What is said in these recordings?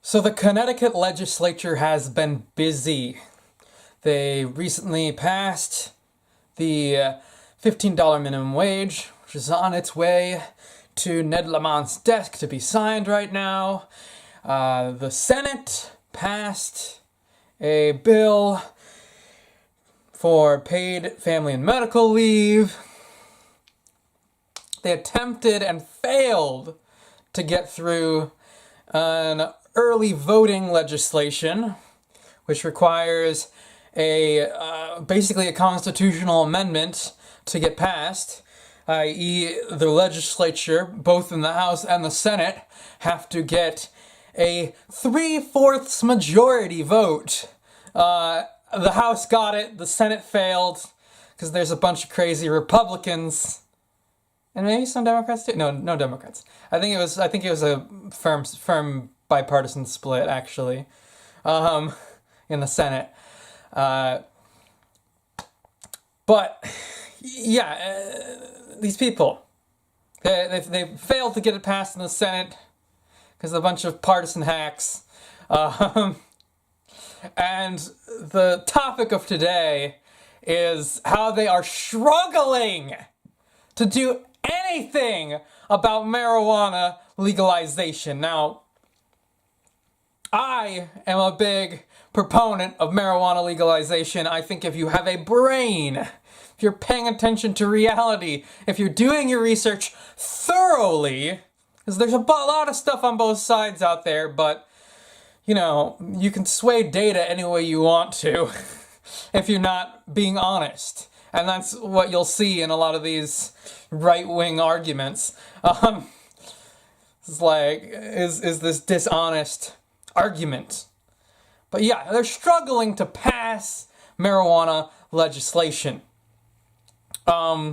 So the Connecticut Legislature has been busy. They recently passed the $15 minimum wage, which is on its way to Ned Lamont's desk to be signed right now. The Senate passed a bill for paid family and medical leave. They attempted and failed to get through an early voting legislation, which requires basically a constitutional amendment to get passed, i.e. the legislature, both in the House and the Senate, have to get a 3/4 majority vote. The House got it, the Senate failed, because there's a bunch of crazy Republicans. And maybe some Democrats too. No Democrats. I think it was a firm bipartisan split, actually, in the Senate. But yeah, these people, they failed to get it passed in the Senate because of a bunch of partisan hacks. And the topic of today is how they are struggling to do anything about marijuana legalization. Now, I am a big proponent of marijuana legalization. I think if you have a brain, if you're paying attention to reality, if you're doing your research thoroughly, because there's a lot of stuff on both sides out there, but, you know, you can sway data any way you want to if you're not being honest. And that's what you'll see in a lot of these right-wing arguments. It's like, is this dishonest argument? But yeah, they're struggling to pass marijuana legislation. To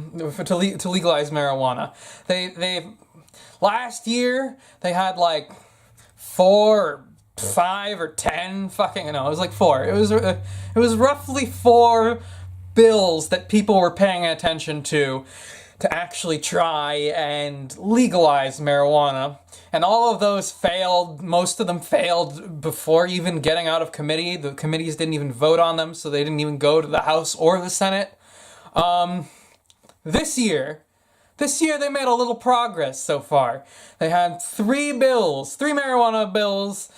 legalize marijuana. They last year they had like 4, 5, or 10 fucking, no, it was like 4. It was roughly 4 bills that people were paying attention to actually try and legalize marijuana. And all of those failed. Most of them failed before even getting out of committee. The committees didn't even vote on them, so they didn't even go to the House or the Senate. This year they made a little progress so far. They had 3 marijuana bills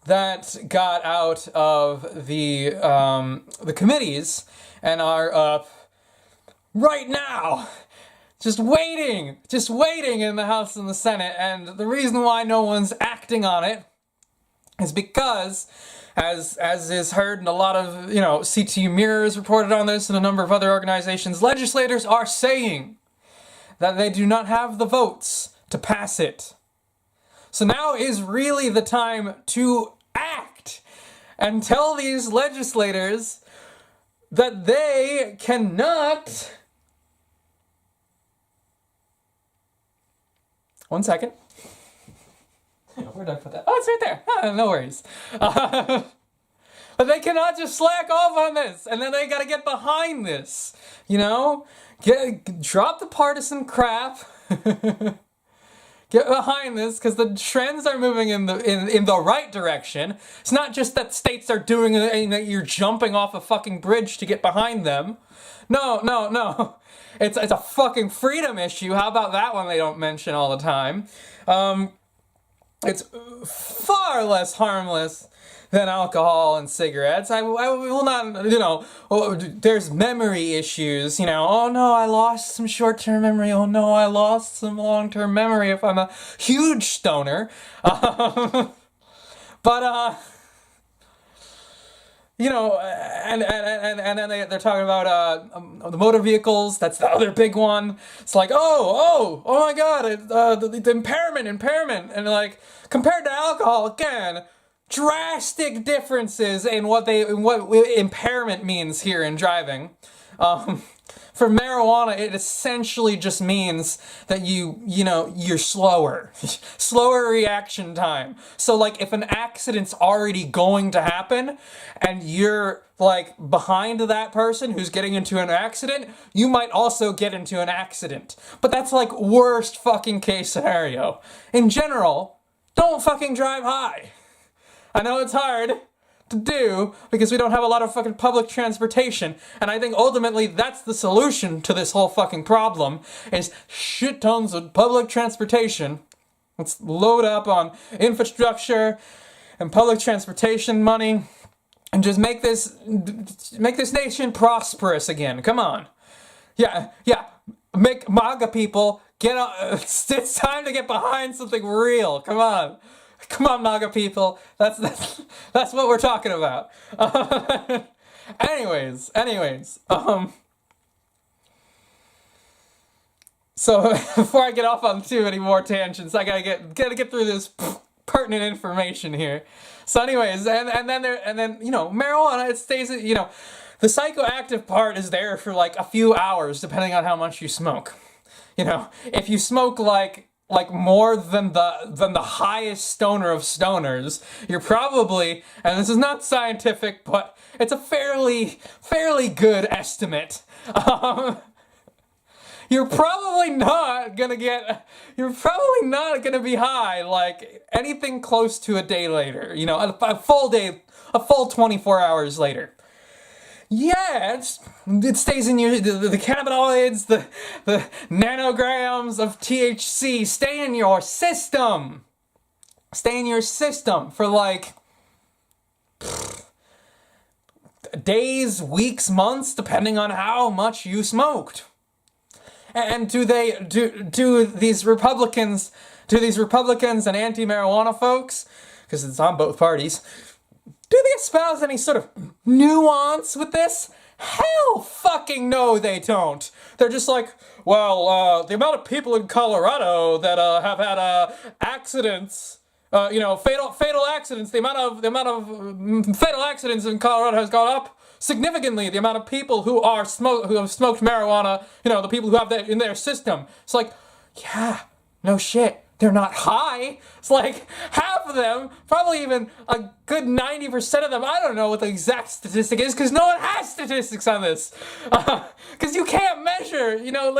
that got out of the committees and are up right now, just waiting in the House and the Senate. And the reason why no one's acting on it is because, as is heard in a lot of, CTU Mirrors reported on this and a number of other organizations, legislators are saying that they do not have the votes to pass it. So now is really the time to act and tell these legislators that they cannot... One second. Where did I put that? Oh, it's right there. Oh, no worries. But they cannot just slack off on this, and then they gotta get behind this. Drop the partisan crap. Get behind this, because the trends are moving in the right direction. It's not just that states are doing it and that you're jumping off a fucking bridge to get behind them. No. It's a fucking freedom issue. How about that one they don't mention all the time? It's far less harmless than alcohol and cigarettes. I will not, there's memory issues, oh no, I lost some short-term memory, oh no, I lost some long-term memory if I'm a huge stoner. But, and then they're talking about the motor vehicles. That's the other big one. It's like, oh my God, the impairment, and like compared to alcohol, again, drastic differences in what impairment means here in driving. For marijuana, it essentially just means that you're slower. Slower reaction time. So, like, if an accident's already going to happen, and you're, like, behind that person who's getting into an accident, you might also get into an accident. But that's, like, worst fucking case scenario. In general, don't fucking drive high. I know it's hard to do because we don't have a lot of fucking public transportation, and I think ultimately that's the solution to this whole fucking problem, is shit tons of public transportation. Let's load up on infrastructure and public transportation money and just make this nation prosperous again. Come on. Yeah, make MAGA people get on. It's time to get behind something real. Come on, MAGA people. That's what we're talking about. Anyways. So before I get off on too many more tangents, I gotta get through this pertinent information here. So anyways, and then marijuana, it stays, the psychoactive part is there for like a few hours depending on how much you smoke. If you smoke like more than the highest stoner of stoners, you're probably, and this is not scientific, but it's a fairly good estimate. You're probably not gonna be high like anything close to a day later, a full 24 hours later. Yeah, it stays in the cannabinoids, the nanograms of THC stay in your system. Stay in your system for like days, weeks, months, depending on how much you smoked. And do these Republicans and anti-marijuana folks, because it's on both parties, do they espouse any sort of nuance with this? Hell fucking no, they don't. They're just like, well, the amount of people in Colorado that have had accidents, fatal accidents. The amount of fatal accidents in Colorado has gone up significantly. The amount of people who have smoked marijuana, the people who have that in their system. It's like, yeah, no shit. They're not high. It's like half of them, probably even a good 90% of them. I don't know what the exact statistic is because no one has statistics on this. Because you can't measure,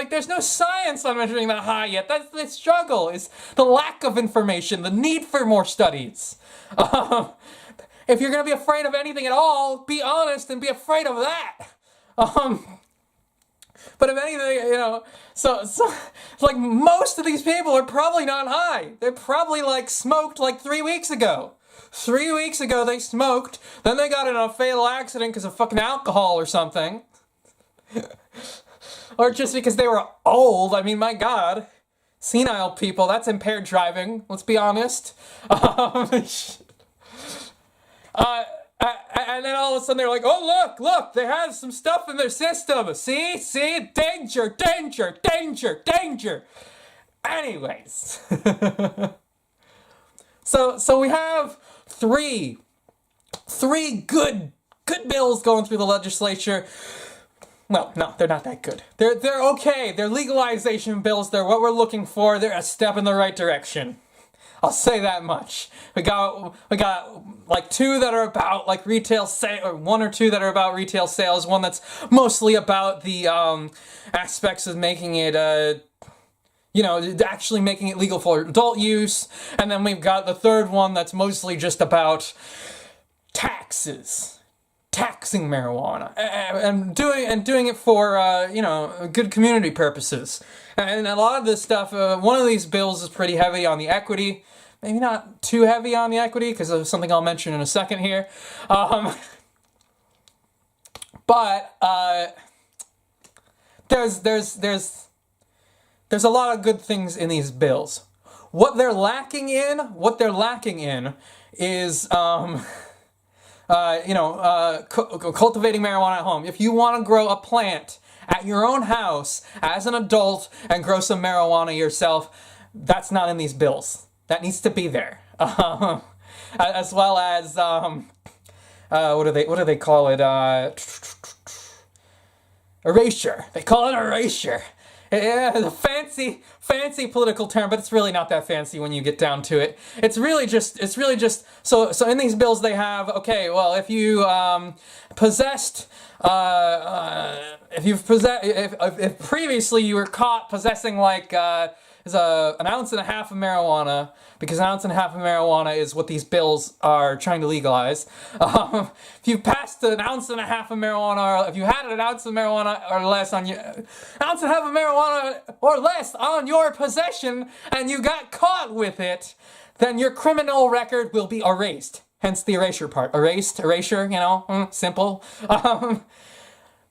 there's no science on measuring that high yet. That's the struggle, is the lack of information, the need for more studies. If you're going to be afraid of anything at all, be honest and be afraid of that. But if anything, so like most of these people are probably not high. They're probably smoked 3 weeks ago. 3 weeks ago they smoked, then they got in a fatal accident because of fucking alcohol or something. Or just because they were old. I mean, my God. Senile people, that's impaired driving, let's be honest. And then all of a sudden they're like, oh, look, they have some stuff in their system. See, danger. Anyways. So we have three good bills going through the legislature. Well, no, they're not that good. They're okay. They're legalization bills. They're what we're looking for. They're a step in the right direction. I'll say that much. We got two that are about retail sale, or one or two that are about retail sales. One that's mostly about the aspects of making it, actually making it legal for adult use. And then we've got the third one that's mostly just about taxing marijuana, and doing it for good community purposes. And a lot of this stuff, one of these bills is pretty heavy on the equity. Maybe not too heavy on the equity, because of something I'll mention in a second here. But there's a lot of good things in these bills. What they're lacking in is cultivating marijuana at home. If you want to grow a plant at your own house as an adult and grow some marijuana yourself, that's not in these bills. That needs to be there. As well as what do they call it? Erasure. They call it erasure. Yeah, it's a fancy political term, but it's really not that fancy when you get down to it. It's really just so in these bills they have, okay, well, if you if previously you were caught possessing an ounce and a half of marijuana, because an ounce and a half of marijuana is what these bills are trying to legalize. If you passed an ounce and a half of marijuana, or if you had an ounce of marijuana or less on your, ounce and a half of marijuana or less on your possession, and you got caught with it, then your criminal record will be erased. Hence the erasure part. Erasure, simple.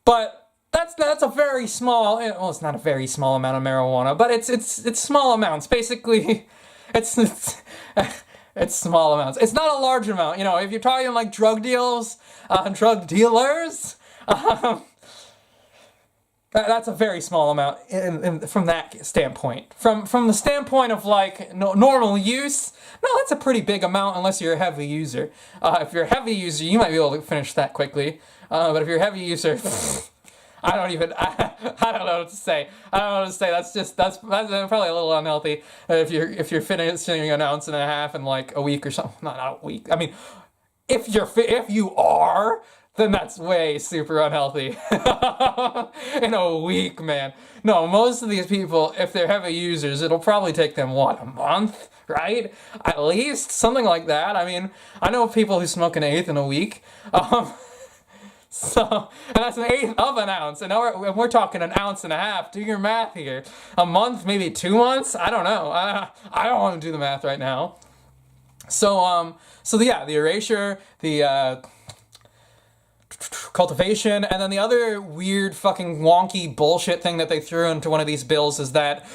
But that's a very small, well, it's not a very small amount of marijuana, but it's small amounts. Basically, it's small amounts. It's not a large amount. If you're talking like drug dealers, that's a very small amount from that standpoint. From the standpoint of like normal use, no, that's a pretty big amount unless you're a heavy user. If you're a heavy user, you might be able to finish that quickly. But if you're a heavy user, I don't know what to say. That's probably a little unhealthy. If you're finishing an ounce and a half in like a week or something. Not a week. I mean, if you are, then that's way super unhealthy. In a week, man. No, most of these people, if they're heavy users, it'll probably take them, a month, right? At least, something like that. I mean, I know people who smoke an eighth in a week. And that's an eighth of an ounce, and we're talking an ounce and a half. Do your math here. A month, maybe 2 months? I don't know. I don't want to do the math right now. So the erasure, the cultivation, and then the other weird fucking wonky bullshit thing that they threw into one of these bills is that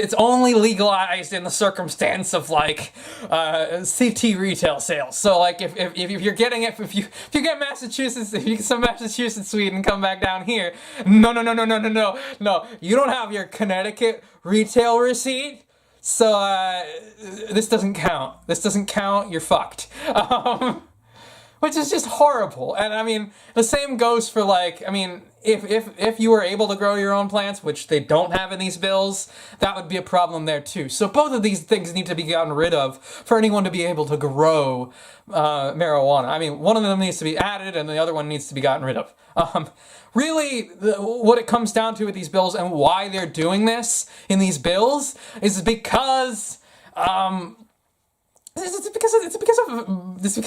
it's only legalized in the circumstance of like CT retail sales. So like if you're getting it, if you get Massachusetts, if you get some Massachusetts weed and come back down here, no, you don't have your Connecticut retail receipt. So, this doesn't count. You're fucked. Which is just horrible. And I mean, the same goes for like, I mean, if you were able to grow your own plants, which they don't have in these bills, that would be a problem there too. So both of these things need to be gotten rid of for anyone to be able to grow marijuana. I mean, one of them needs to be added and the other one needs to be gotten rid of. Really, what it comes down to with these bills and why they're doing this in these bills is because it's because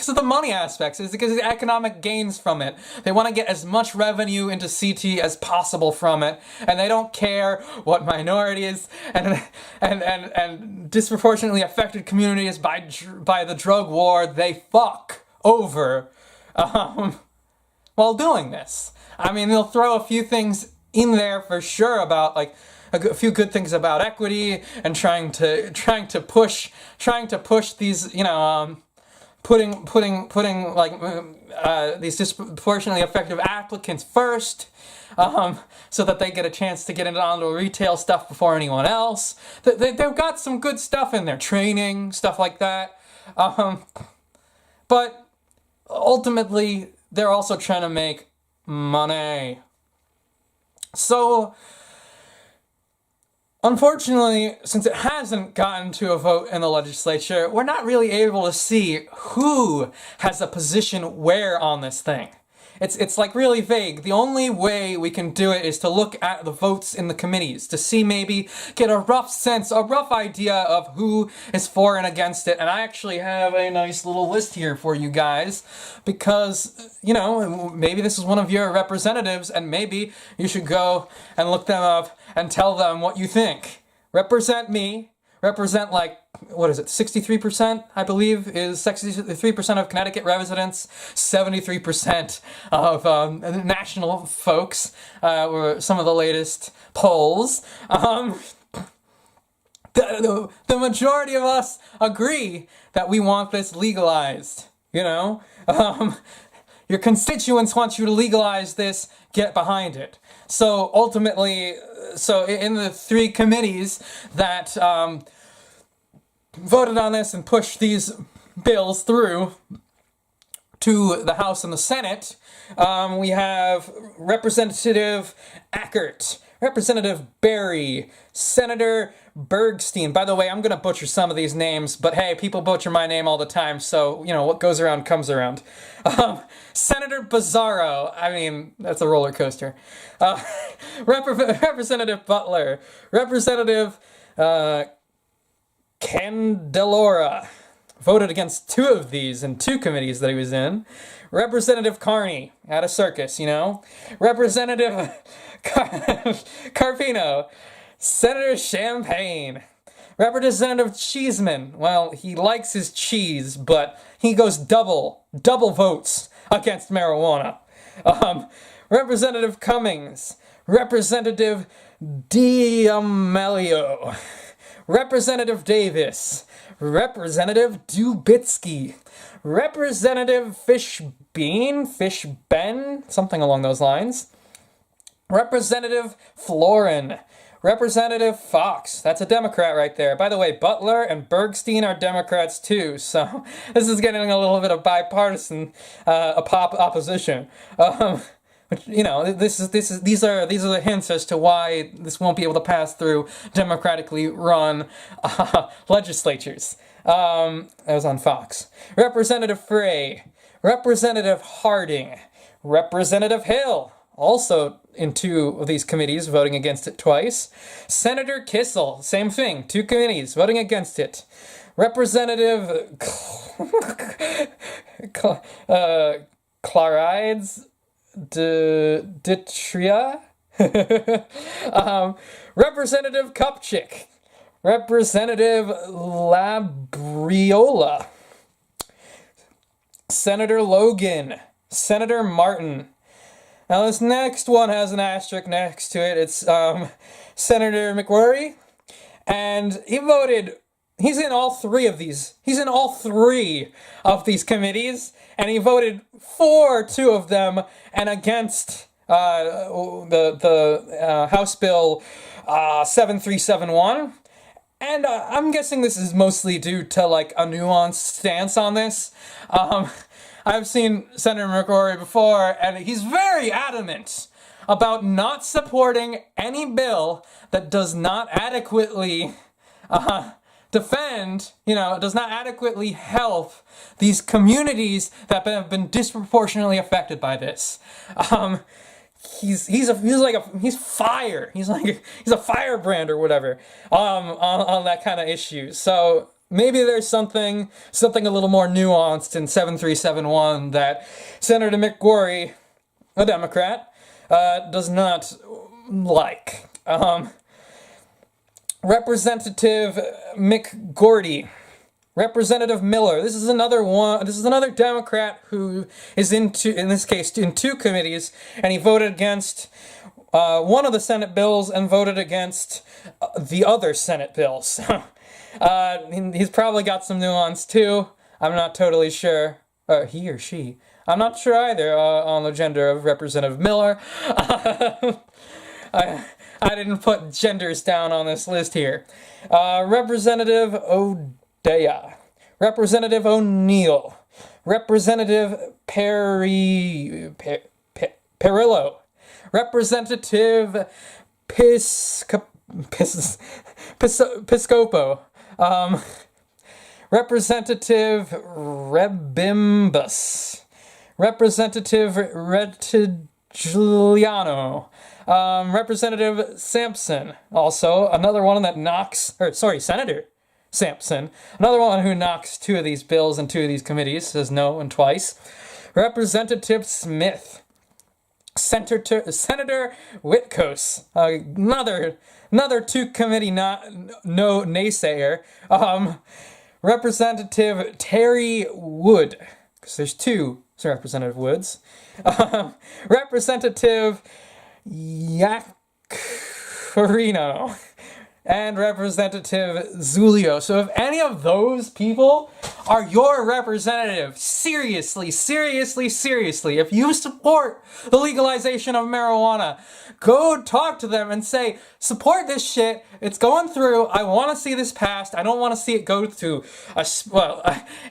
of the money aspects. It's because of the economic gains from it. They want to get as much revenue into CT as possible from it, and they don't care what minorities and disproportionately affected communities by the drug war they fuck over while doing this. I mean, they'll throw a few things in there for sure about like a few good things about equity and trying to push these, putting like these disproportionately effective applicants first, so that they get a chance to get onto retail stuff before anyone else. They've got some good stuff in there, training, stuff like that. But ultimately, they're also trying to make money. So, unfortunately, since it hasn't gotten to a vote in the legislature, we're not really able to see who has a position where on this thing. It's like really vague. The only way we can do it is to look at the votes in the committees to see, maybe get a rough idea of who is for and against it. And I actually have a nice little list here for you guys because, maybe this is one of your representatives and maybe you should go and look them up and tell them what you think. Represent me. Represent like, 63%, I believe, is 63% of Connecticut residents, 73% of national folks, were some of the latest polls. The majority of us agree that we want this legalized, Your constituents want you to legalize this, get behind it. So ultimately, in the 3 committees that voted on this and pushed these bills through to the House and the Senate, we have Representative Ackert, Representative Berry, Senator Bergstein. By the way, I'm going to butcher some of these names, but hey, people butcher my name all the time, so, what goes around comes around. Senator Bizarro. I mean, that's a roller coaster. Representative Butler. Representative Candelora. Voted against 2 of these in 2 committees that he was in. Representative Carney, at a circus, Representative Carpino. Senator Champagne. Representative Cheeseman. Well, he likes his cheese, but he goes double votes against marijuana. Representative Cummings. Representative D'Amelio. Representative Davis. Representative Dubitsky. Representative Fishben, something along those lines. Representative Florin. Representative Fox. That's a Democrat right there. By the way, Butler and Bergstein are Democrats too, so this is getting a little bit of bipartisan opposition. These are the hints as to why this won't be able to pass through democratically run legislatures. That was on Fox. Representative Frey, Representative Harding, Representative Hill, also in 2 of these committees, voting against it twice. Senator Kissel, same thing, 2 committees, voting against it. Representative Clarides Ditria. Representative Kupchik. Representative Labriola. Senator Logan. Senator Martin. Now this next one has an asterisk next to it. It's Senator McWhorry. And he's in all 3 of these. He's in all 3 of these committees. And he voted for 2 of them and against the House Bill 7371. And I'm guessing this is mostly due to a nuanced stance on this. I've seen Senator McCrory before, and he's very adamant about not supporting any bill that does not adequately defend, does not adequately help these communities that have been disproportionately affected by this. He's fire. He's a firebrand or whatever on that kind of issue. So maybe there's something a little more nuanced in 7371 that Senator McGorry, a Democrat, does not like. Representative McGordy. Representative Miller. This is another Democrat who is in this case in 2 committees, and he voted against one of the Senate bills and voted against the other Senate bills. He's probably got some nuance too. I'm not totally sure. He or she. I'm not sure either on the gender of Representative Miller. I didn't put genders down on this list here. Representative O'Dea. Representative O'Neill. Representative Perillo. Representative Piscopo. Representative Rebimbus. Representative Retigliano. Representative Sampson, also another one that Senator Sampson, another one who knocks 2 of these bills and 2 of these committees, says no and twice. Representative Smith. Senator Witkos, another 2 committee no naysayer. Representative Terry Wood, because there's 2 Representative Woods. Representative Yacarino and Representative Zulio. So if any of those people are your representative, seriously, if you support the legalization of marijuana, go talk to them and say, support this shit, it's going through, I want to see this passed, I don't want to see it go to if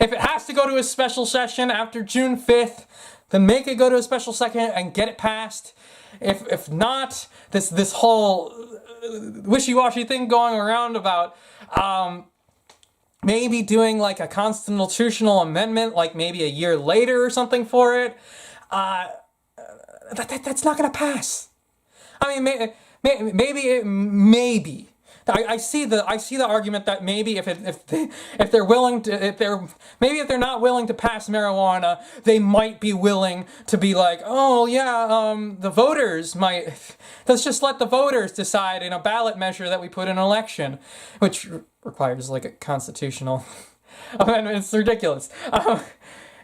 it has to go to a special session after June 5th, then make it go to a special second and get it passed. If not, this whole wishy-washy thing going around about maybe doing like a constitutional amendment, like maybe a year later or something for it, that's not going to pass. I mean, maybe. I see the argument that maybe if they're not willing to pass marijuana, they might be willing to be like, oh yeah, the voters might. Let's just let the voters decide in a ballot measure that we put in an election, which requires like a constitutional amendment. It's ridiculous.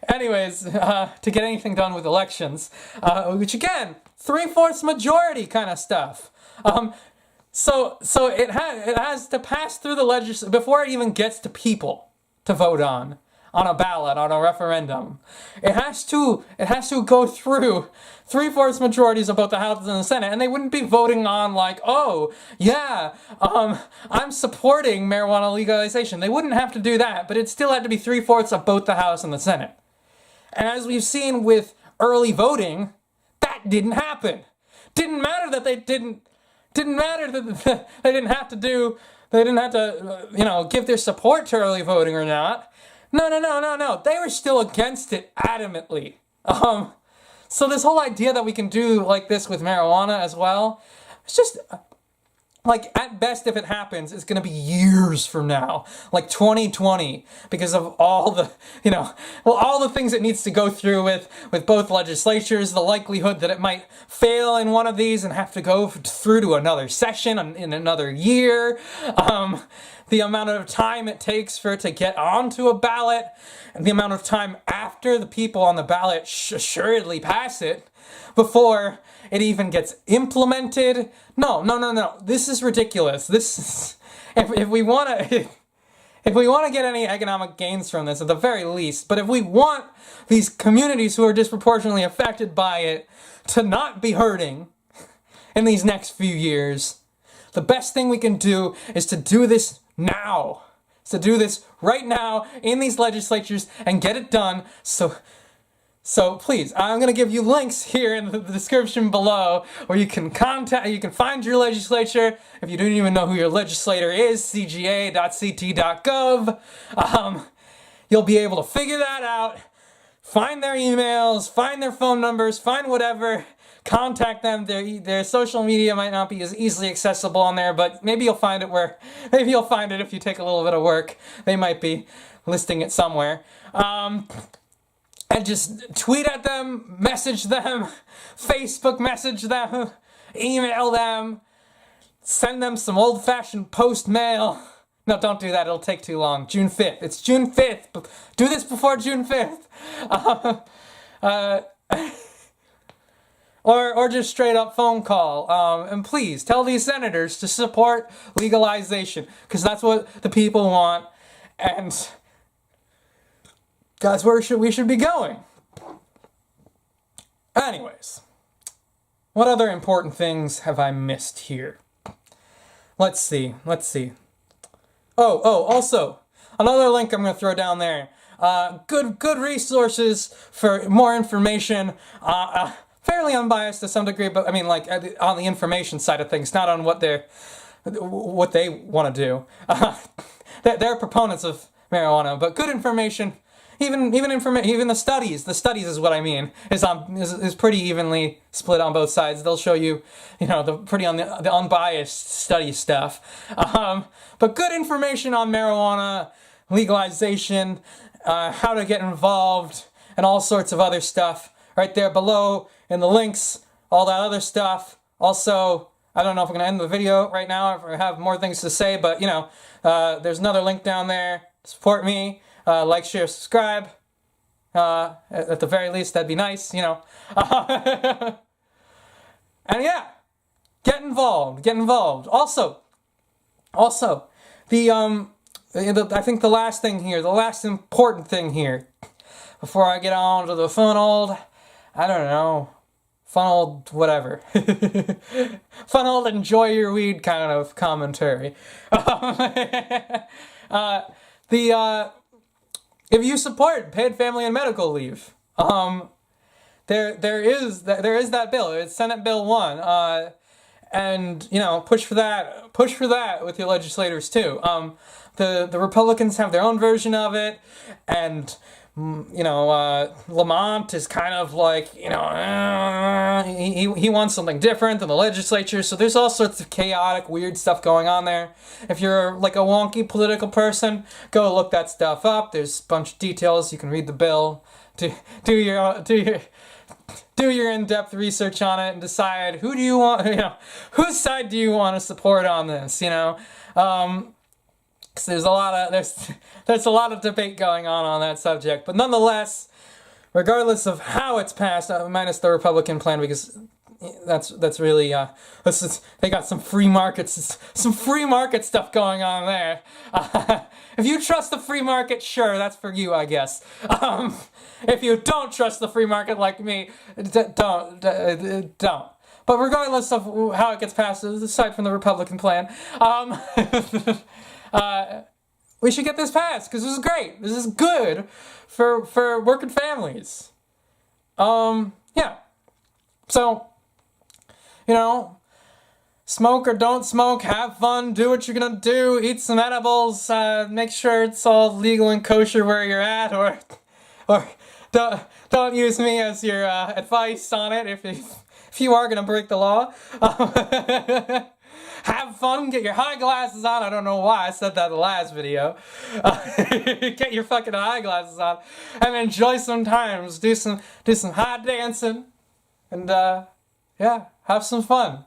Anyways, to get anything done with elections, which again, 3/4 majority kind of stuff. So it has to pass through the legislature before it even gets to people to vote on a ballot, on a referendum. It has to go through 3/4 majorities of both the House and the Senate, and they wouldn't be voting on like, oh yeah, I'm supporting marijuana legalization. They wouldn't have to do that, but it still had to be 3/4 of both the House and the Senate. And as we've seen with early voting, that didn't happen. Didn't matter that they didn't have to give their support to early voting or not. No. They were still against it adamantly. So this whole idea that we can do like this with marijuana as well, it's just like, at best, if it happens, it's going to be years from now, like 2020, because of all the, all the things it needs to go through with both legislatures, the likelihood that it might fail in one of these and have to go through to another session in another year, the amount of time it takes for it to get onto a ballot, and the amount of time after the people on the ballot assuredly pass it before it even gets implemented. No. This is ridiculous. This is, if we want to get any economic gains from this, at the very least, but if we want these communities who are disproportionately affected by it to not be hurting in these next few years, the best thing we can do is to do this now. To do this right now in these legislatures and get it done. So please, I'm going to give you links here in the description below where you can find your legislature. If you don't even know who your legislator is, cga.ct.gov. You'll be able to figure that out, find their emails, find their phone numbers, find whatever, contact them. Their social media might not be as easily accessible on there, but maybe you'll find it if you take a little bit of work. They might be listing it somewhere. And just tweet at them, message them, Facebook message them, email them, send them some old-fashioned post mail. No, don't do that. It'll take too long. June 5th. It's June 5th. Do this before June 5th. Or just straight up phone call. And please tell these senators to support legalization, because that's what the people want. And that's where we should be going. Anyways, what other important things have I missed here? Let's see. Oh, also, another link I'm going to throw down there. Good resources for more information. Fairly unbiased to some degree, but I mean, like, on the information side of things, not on what they want to do. They're proponents of marijuana, but good information. Even the studies is what I mean, is pretty evenly split on both sides. They'll show you, the unbiased study stuff. But good information on marijuana, legalization, how to get involved, and all sorts of other stuff right there below in the links, all that other stuff. Also, I don't know if I'm going to end the video right now, if I have more things to say, but, there's another link down there. Support me. Like, share, subscribe. At the very least, that'd be nice, And yeah, get involved. Also, I think the last important thing here, before I get on to the fun old enjoy your weed kind of commentary. If you support paid family and medical leave, there is that bill. It's Senate Bill 1. And push for that with your legislators too. The Republicans have their own version of it, and Lamont is kind of like he wants something different than the legislature. So there's all sorts of chaotic, weird stuff going on there. If you're like a wonky political person, go look that stuff up. There's a bunch of details. You can read the bill, do your in-depth research on it and decide who do you want, whose side do you want to support on this, because there's a lot of debate going on that subject. But nonetheless, regardless of how it's passed, minus the Republican plan, because that's really they got some free market stuff going on there. If you trust the free market, sure, that's for you, I guess. If you don't trust the free market like me, don't. But regardless of how it gets passed, aside from the Republican plan, we should get this passed, because this is great. This is good for working families. Yeah. So, smoke or don't smoke, have fun, do what you're gonna do, eat some edibles, make sure it's all legal and kosher where you're at, or don't use me as your advice on it if you are gonna break the law. Have fun, get your high glasses on. I don't know why I said that in the last video. Get your fucking high glasses on and enjoy some times. Do some high dancing and yeah, have some fun.